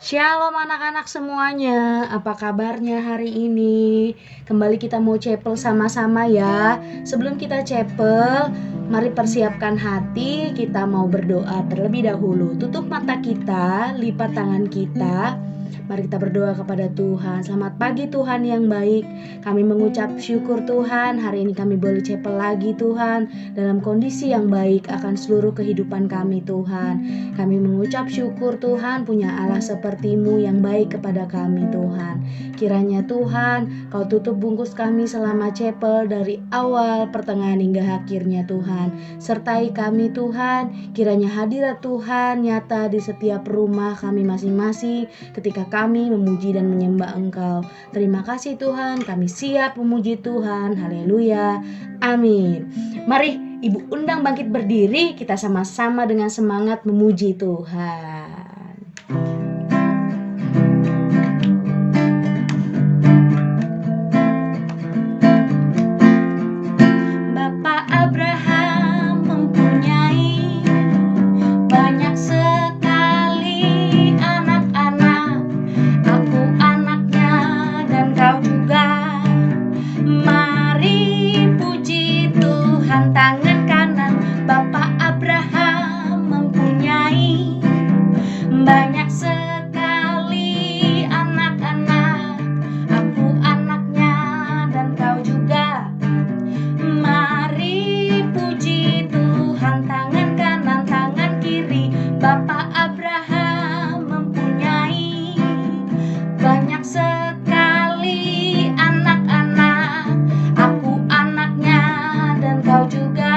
Shalom anak-anak semuanya, apa kabarnya hari ini? Kembali kita mau chapel sama-sama ya. Sebelum kita chapel, mari persiapkan hati, kita mau berdoa terlebih dahulu. Tutup mata kita, lipat tangan kita. Mari kita berdoa kepada Tuhan. Selamat pagi Tuhan yang baik. Kami mengucap syukur Tuhan, hari ini kami boleh chapel lagi Tuhan, dalam kondisi yang baik akan seluruh kehidupan kami Tuhan. Kami mengucap syukur Tuhan punya Allah seperti-Mu yang baik kepada kami Tuhan. Kiranya Tuhan Kau tutup bungkus kami selama chapel dari awal, pertengahan hingga akhirnya Tuhan. Sertai kami Tuhan, kiranya hadirat Tuhan nyata di setiap rumah kami masing-masing ketika kami memuji dan menyembah Engkau. Terima kasih Tuhan, kami siap memuji Tuhan. Haleluya. Amin. Mari Ibu undang bangkit berdiri, kita sama-sama dengan semangat memuji Tuhan. Bapak Abraham mempunyai banyak sekali anak-anak. Aku anaknya dan kau juga. Mari puji Tuhan, tangan kanan. Bapak Abraham mempunyai banyak sekali anak-anak. Aku anaknya dan kau juga. Mari puji Tuhan, tangan kanan, tangan kiri. Bapak Abraham mempunyai banyak sekali anak-anak. Aku anaknya dan kau juga.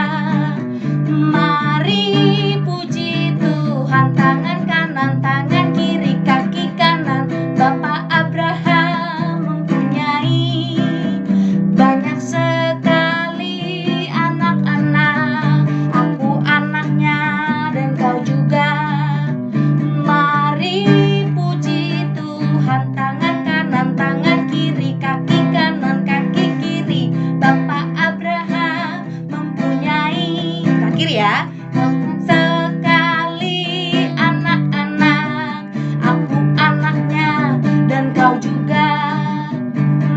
Mari puji Tuhan, tangan kanan, tangan kiri, kaki kanan. Bapak Abraham mempunyai banyak sekali anak-anak. Aku anaknya dan kau juga. Mari puji Tuhan, tangan kanan, tangan kiri, kaki kanan, kaki kiri. Bapak Abraham mempunyai, kaki kiri ya, sekali anak-anak. Aku anaknya dan kau juga.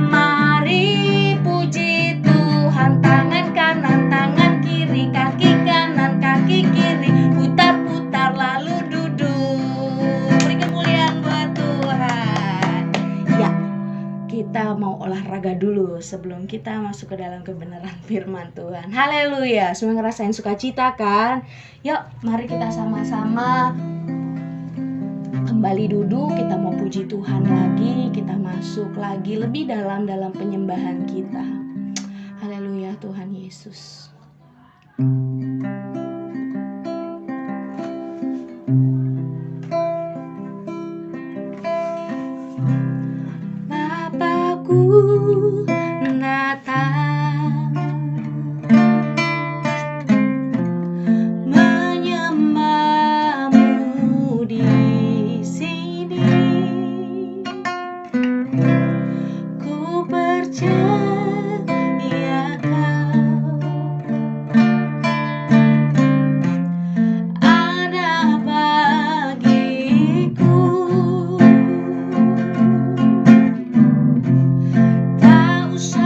Mari puji Tuhan, tangan kanan, tangan kiri, kaki kanan, kaki kiri. Putar-putar lalu duduk. Beri kemuliaan buat Tuhan. Ya, kita mau olahraga dulu sebelum kita masuk ke dalam kebenaran firman Tuhan. Haleluya. Semua ngerasain sukacita kan? Yuk, mari kita sama-sama kembali duduk. Kita mau puji Tuhan lagi. Kita masuk lagi lebih dalam penyembahan kita. Haleluya Tuhan Yesus. Bapakku datang menyembahmu di sini. Ku percaya kau ada bagiku. Tak usah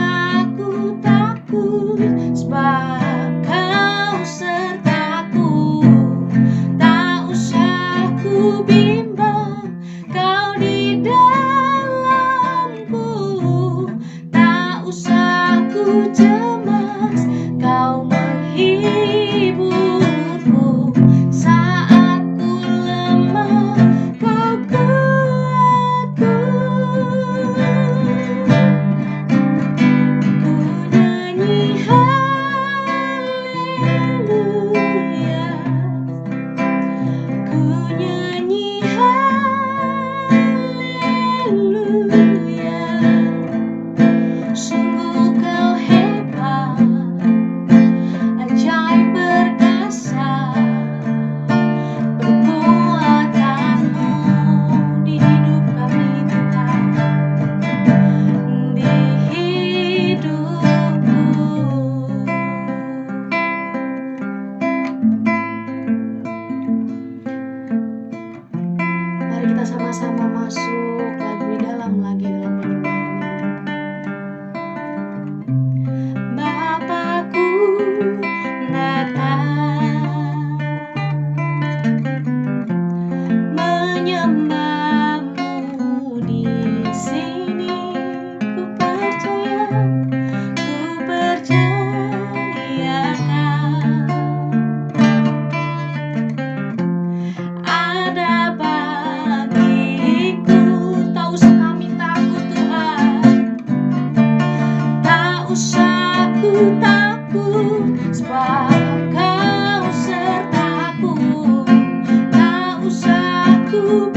kita sama-sama masuk lebih dalam lagi dalam penyembahan ini. Bapakku datang menyembahmu di sini. Ku percayakan ada bagiku. Tak usah kami takut Tuhan, tak usah ku takut, sebab Kau sertaku. Tak usah ku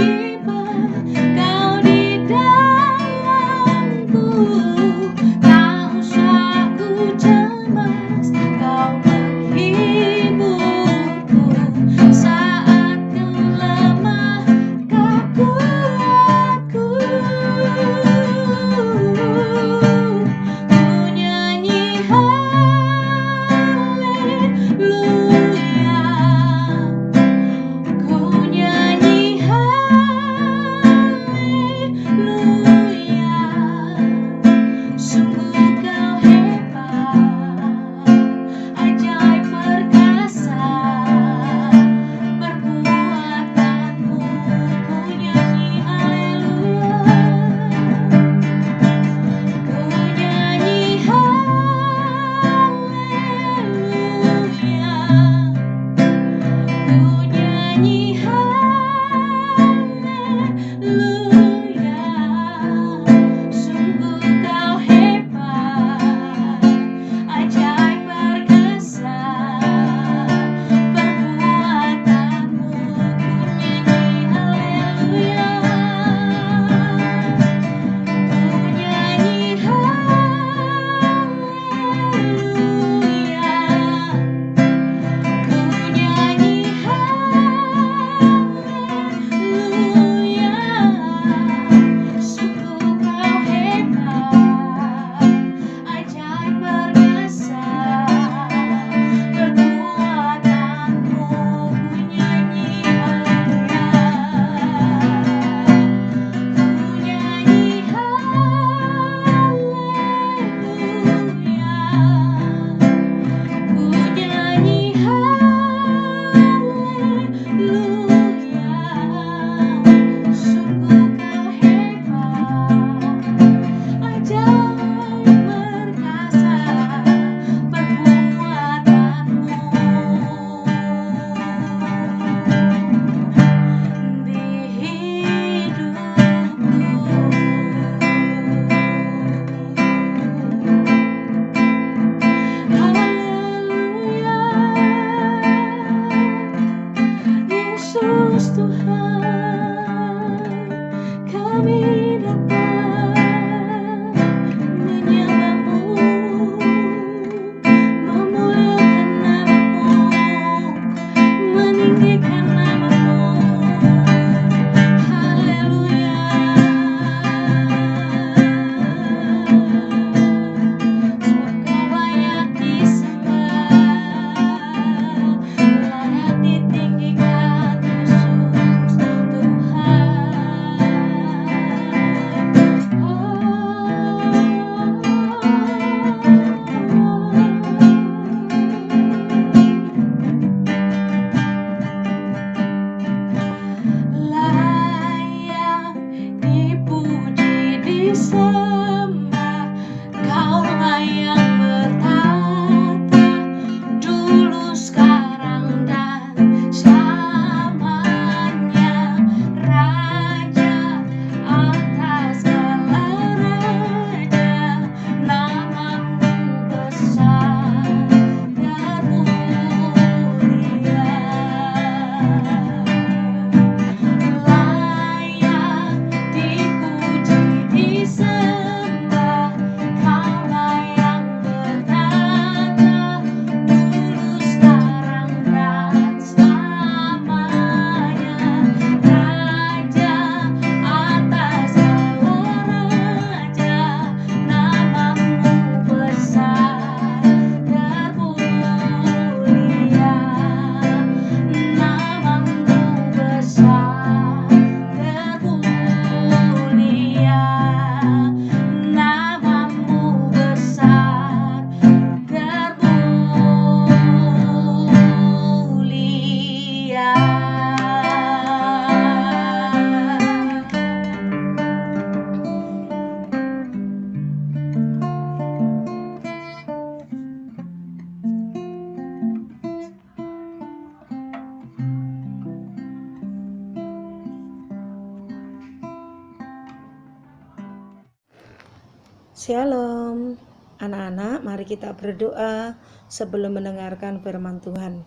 Shalom, anak-anak, mari kita berdoa sebelum mendengarkan firman Tuhan.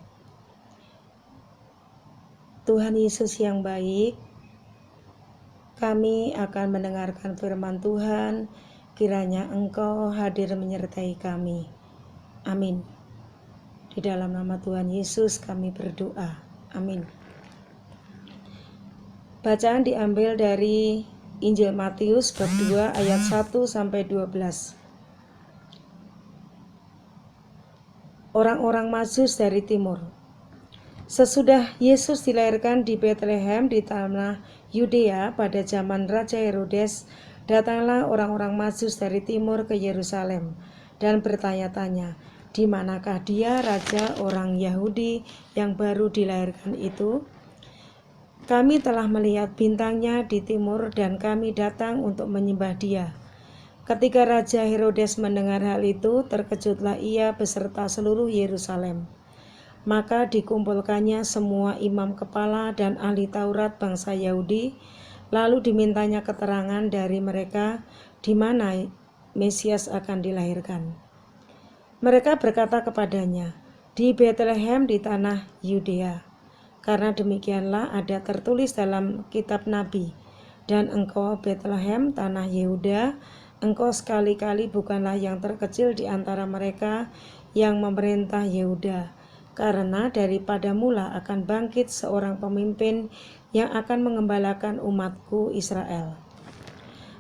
Tuhan Yesus yang baik, kami akan mendengarkan firman Tuhan, kiranya Engkau hadir menyertai kami. Amin. Di dalam nama Tuhan Yesus kami berdoa. Amin. Bacaan diambil dari Injil Matius bab 2 ayat 1 sampai 12. Orang-orang Majus dari timur. Sesudah Yesus dilahirkan di Betlehem di tanah Yudea pada zaman Raja Herodes, datanglah orang-orang Majus dari timur ke Yerusalem dan bertanya-tanya, di manakah dia raja orang Yahudi yang baru dilahirkan itu? Kami telah melihat bintangnya di timur dan kami datang untuk menyembah dia. Ketika Raja Herodes mendengar hal itu, terkejutlah ia beserta seluruh Yerusalem. Maka dikumpulkannya semua imam kepala dan ahli Taurat bangsa Yahudi, lalu dimintanya keterangan dari mereka di mana Mesias akan dilahirkan. Mereka berkata kepadanya, di Betlehem di tanah Yudea. Karena demikianlah ada tertulis dalam kitab Nabi, dan engkau Betlehem tanah Yehuda, engkau sekali-kali bukanlah yang terkecil di antara mereka yang memerintah Yehuda, karena daripada mula akan bangkit seorang pemimpin yang akan mengembalakan umatku Israel.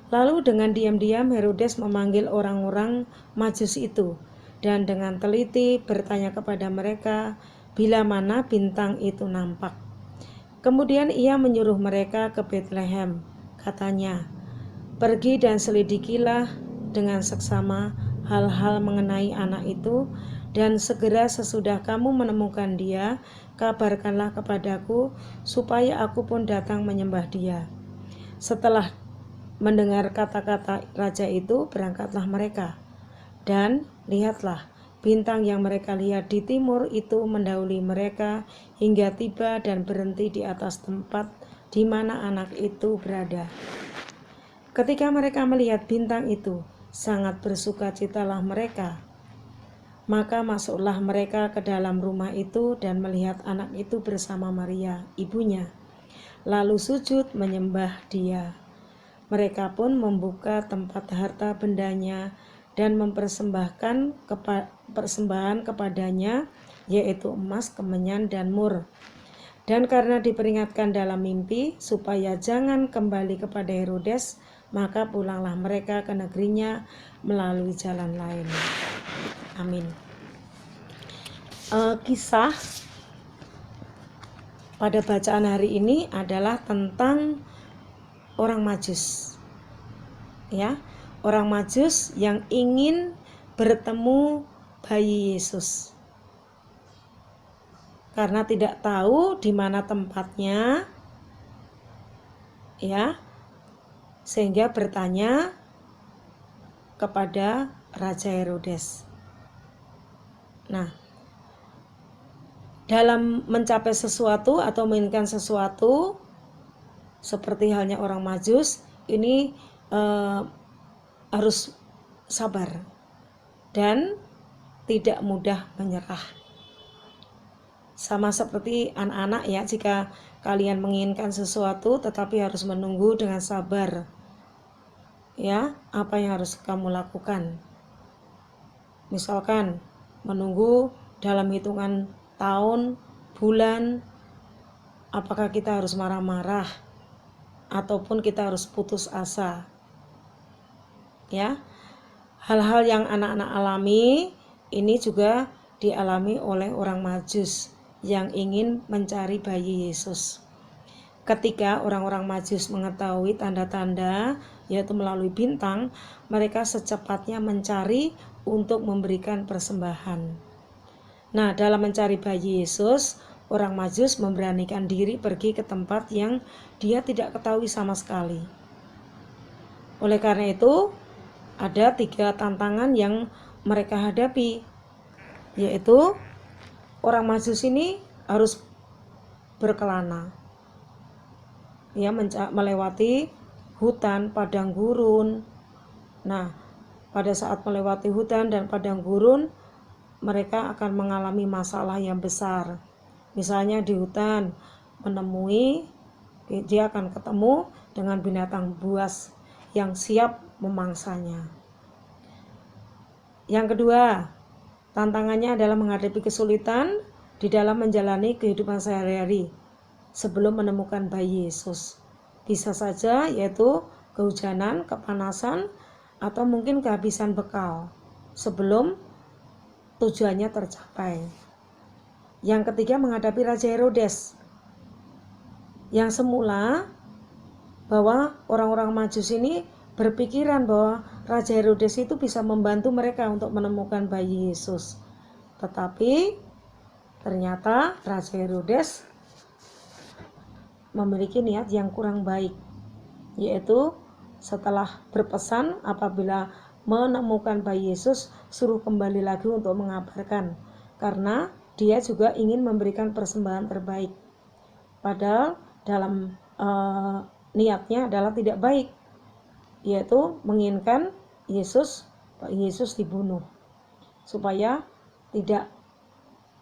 Lalu dengan diam-diam Herodes memanggil orang-orang Majus itu, dan dengan teliti bertanya kepada mereka bila mana bintang itu nampak. Kemudian ia menyuruh mereka ke Betlehem. Katanya, pergi dan selidikilah dengan seksama hal-hal mengenai anak itu, dan segera sesudah kamu menemukan dia, kabarkanlah kepadaku, supaya aku pun datang menyembah dia. Setelah mendengar kata-kata raja itu, berangkatlah mereka. Dan lihatlah, bintang yang mereka lihat di timur itu mendahului mereka hingga tiba dan berhenti di atas tempat di mana anak itu berada. Ketika mereka melihat bintang itu, sangat bersukacitalah mereka. Maka masuklah mereka ke dalam rumah itu dan melihat anak itu bersama Maria, ibunya. Lalu sujud menyembah dia. Mereka pun membuka tempat harta bendanya dan mempersembahkan persembahan kepadanya, yaitu emas, kemenyan, dan mur. Dan karena diperingatkan dalam mimpi supaya jangan kembali kepada Herodes, maka pulanglah mereka ke negerinya melalui jalan lain. Amin. Kisah pada bacaan hari ini adalah tentang orang Majus. Ya, orang Majus yang ingin bertemu bayi Yesus. Karena tidak tahu di mana tempatnya, ya, sehingga bertanya kepada Raja Herodes. Nah, dalam mencapai sesuatu atau menginginkan sesuatu, seperti halnya orang Majus, ini harus sabar dan tidak mudah menyerah. Sama seperti anak-anak ya, jika kalian menginginkan sesuatu tetapi harus menunggu dengan sabar. Ya, apa yang harus kamu lakukan? Misalkan menunggu dalam hitungan tahun, bulan, apakah kita harus marah-marah ataupun kita harus putus asa? Ya, hal-hal yang anak-anak alami ini juga dialami oleh orang Majus yang ingin mencari bayi Yesus. Ketika orang-orang Majus mengetahui tanda-tanda, yaitu melalui bintang, mereka secepatnya mencari untuk memberikan persembahan. Nah, dalam mencari bayi Yesus, orang Majus memberanikan diri pergi ke tempat yang dia tidak ketahui sama sekali. Oleh karena itu, ada 3 tantangan yang mereka hadapi, yaitu orang Majus ini harus berkelana, ya, melewati hutan, padang gurun. Nah, pada saat melewati hutan dan padang gurun, mereka akan mengalami masalah yang besar. Misalnya di hutan, dia akan ketemu dengan binatang buas yang siap memangsanya. Yang kedua, tantangannya adalah menghadapi kesulitan di dalam menjalani kehidupan sehari-hari sebelum menemukan bayi Yesus. Bisa saja yaitu kehujanan, kepanasan, atau mungkin kehabisan bekal sebelum tujuannya tercapai. Yang ketiga, menghadapi Raja Herodes yang semula bahwa orang-orang Majus ini berpikiran bahwa Raja Herodes itu bisa membantu mereka untuk menemukan bayi Yesus. Tetapi ternyata Raja Herodes memiliki niat yang kurang baik, yaitu setelah berpesan apabila menemukan bayi Yesus, suruh kembali lagi untuk mengabarkan, karena dia juga ingin memberikan persembahan terbaik. Padahal dalam niatnya adalah tidak baik, yaitu menginginkan Yesus dibunuh supaya tidak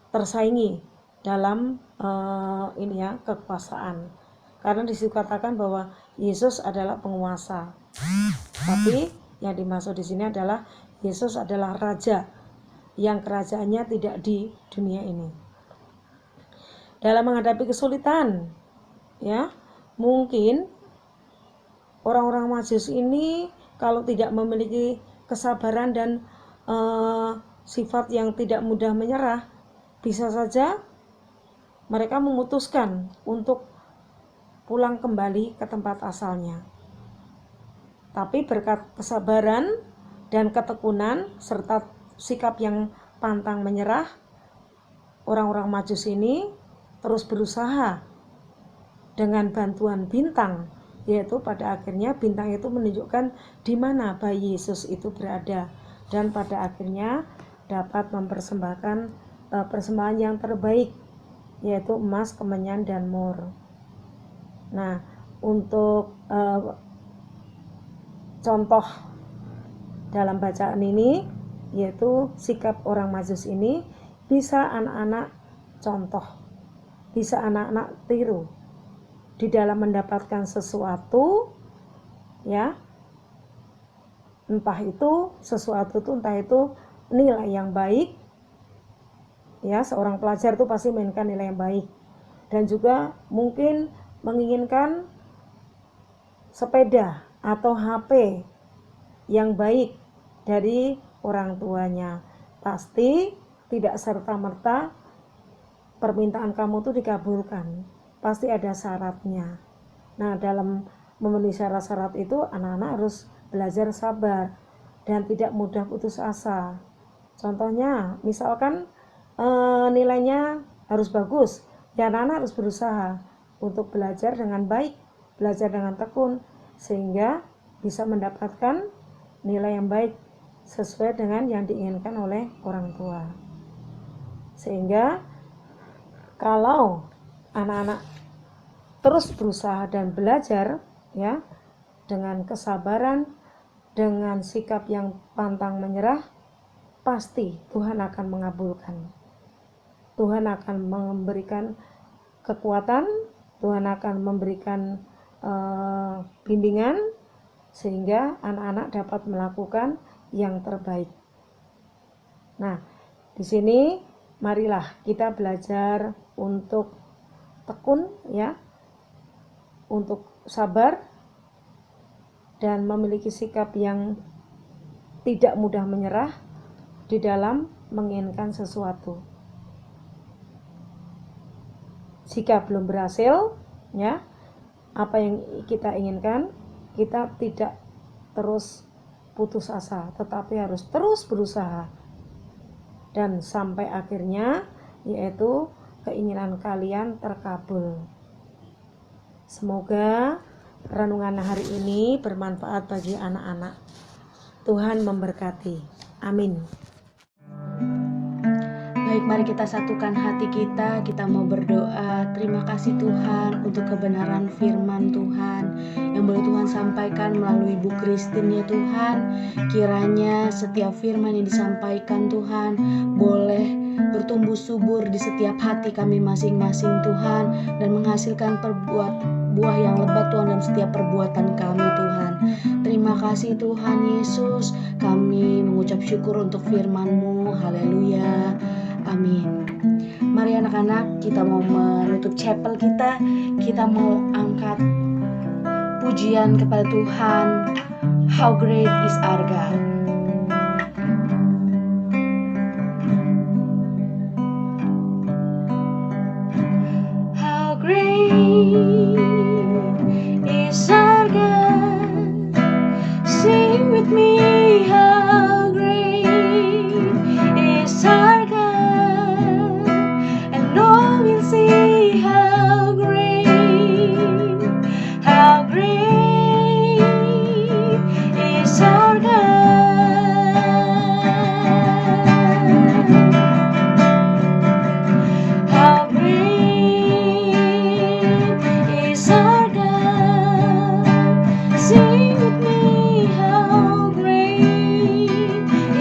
tersaingi dalam kekuasaan. Karena disitu katakan bahwa Yesus adalah penguasa. Tapi yang dimaksud di sini adalah Yesus adalah raja yang kerajaannya tidak di dunia ini. Dalam menghadapi kesulitan, ya, mungkin orang-orang Majus ini kalau tidak memiliki kesabaran dan sifat yang tidak mudah menyerah, bisa saja mereka memutuskan untuk pulang kembali ke tempat asalnya. Tapi berkat kesabaran dan ketekunan serta sikap yang pantang menyerah, orang-orang Majus ini terus berusaha dengan bantuan bintang, yaitu pada akhirnya bintang itu menunjukkan di mana bayi Yesus itu berada, dan pada akhirnya dapat mempersembahkan persembahan yang terbaik, yaitu emas, kemenyan, dan mur. Nah, untuk contoh dalam bacaan ini, yaitu sikap orang Majus ini bisa anak-anak contoh, bisa anak-anak tiru di dalam mendapatkan sesuatu, ya, entah itu nilai yang baik, ya, seorang pelajar itu pasti menginginkan nilai yang baik, dan juga mungkin menginginkan sepeda atau HP yang baik dari orang tuanya. Pasti tidak serta-merta permintaan kamu itu dikabulkan, pasti ada syaratnya. Nah, dalam memenuhi syarat-syarat itu anak-anak harus belajar sabar dan tidak mudah putus asa. Contohnya, misalkan nilainya harus bagus, ya anak-anak harus berusaha untuk belajar dengan baik, belajar dengan tekun, sehingga bisa mendapatkan nilai yang baik sesuai dengan yang diinginkan oleh orang tua. Sehingga kalau anak-anak terus berusaha dan belajar, ya, dengan kesabaran, dengan sikap yang pantang menyerah, pasti Tuhan akan mengabulkan. Tuhan akan memberikan kekuatan, Tuhan akan memberikan bimbingan, sehingga anak-anak dapat melakukan yang terbaik. Nah, di sini marilah kita belajar untuk tekun, ya, untuk sabar dan memiliki sikap yang tidak mudah menyerah di dalam menginginkan sesuatu. Jika belum berhasil, ya, apa yang kita inginkan, kita tidak terus putus asa, tetapi harus terus berusaha, dan sampai akhirnya yaitu keinginan kalian terkabul. Semoga renungan hari ini bermanfaat bagi anak-anak. Tuhan memberkati. Amin. Baik, mari kita satukan hati kita mau berdoa. Terima kasih Tuhan untuk kebenaran firman Tuhan yang yang boleh Tuhan sampaikan melalui Bu Christine ya Tuhan. Kiranya setiap firman yang disampaikan Tuhan boleh bertumbuh subur di setiap hati kami masing-masing Tuhan, dan menghasilkan buah yang lebat Tuhan dalam setiap perbuatan kami Tuhan. Terima kasih Tuhan Yesus, kami mengucap syukur untuk firman-Mu. Haleluya, amin. Mari anak-anak, kita mau menutup chapel kita. Kita mau angkat pujian kepada Tuhan. How great is our God. How great is our God. Sing with me, how great is our God. And all will see how great is our God. How great is our God. Sing with me, how great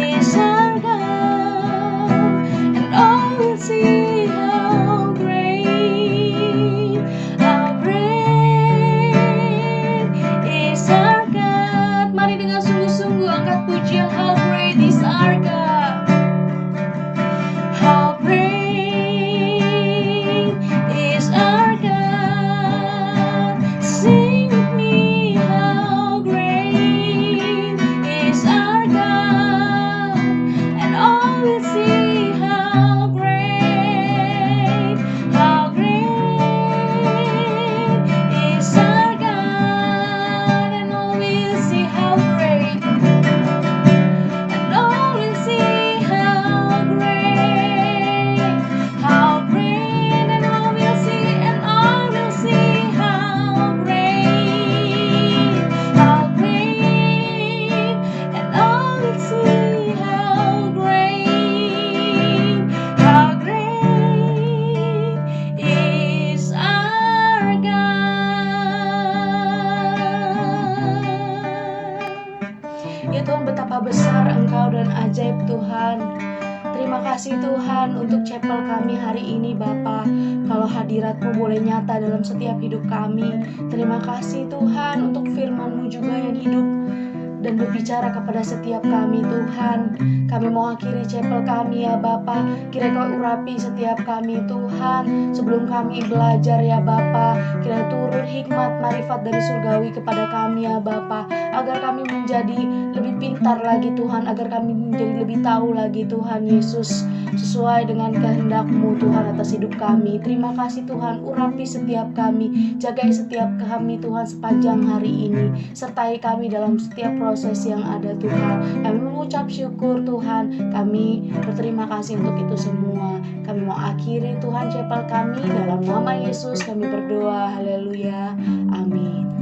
is our God. And all will see how great is our God. Mari dengan sungguh-sungguh angkat pujian, how great is our God. How great is our God. Sing with me, how great is our God. And all will see how great is our God. And all will see how great. And all will see how great, and all will see, and all will see how great, and all will see how great is our God. Ya Tuhan, betapa besar Engkau dan ajaib Tuhan. Terima kasih Tuhan untuk chapel kami hari ini Bapa. Kalau hadirat-Mu boleh nyata dalam setiap hidup kami. Terima kasih Tuhan untuk firman-Mu juga yang hidup dan berbicara kepada setiap kami Tuhan. Kami mau akhiri chapel kami ya Bapa. Kiranya Kau urapi setiap kami Tuhan. Sebelum kami belajar ya Bapa, kiranya turun hikmat marifat dari surgawi kepada kami ya Bapa, agar kami menjadi lebih pintar lagi Tuhan, agar kami menjadi lebih tahu lagi Tuhan Yesus, sesuai dengan kehendak-Mu Tuhan atas hidup kami. Terima kasih Tuhan, urapi setiap kami, jagai setiap kami Tuhan sepanjang hari ini, sertai kami dalam setiap proses yang ada Tuhan. Kami mengucap syukur Tuhan, kami berterima kasih untuk itu semua. Kami mau akhiri Tuhan chapel kami, dalam nama Yesus kami berdoa, haleluya, amin.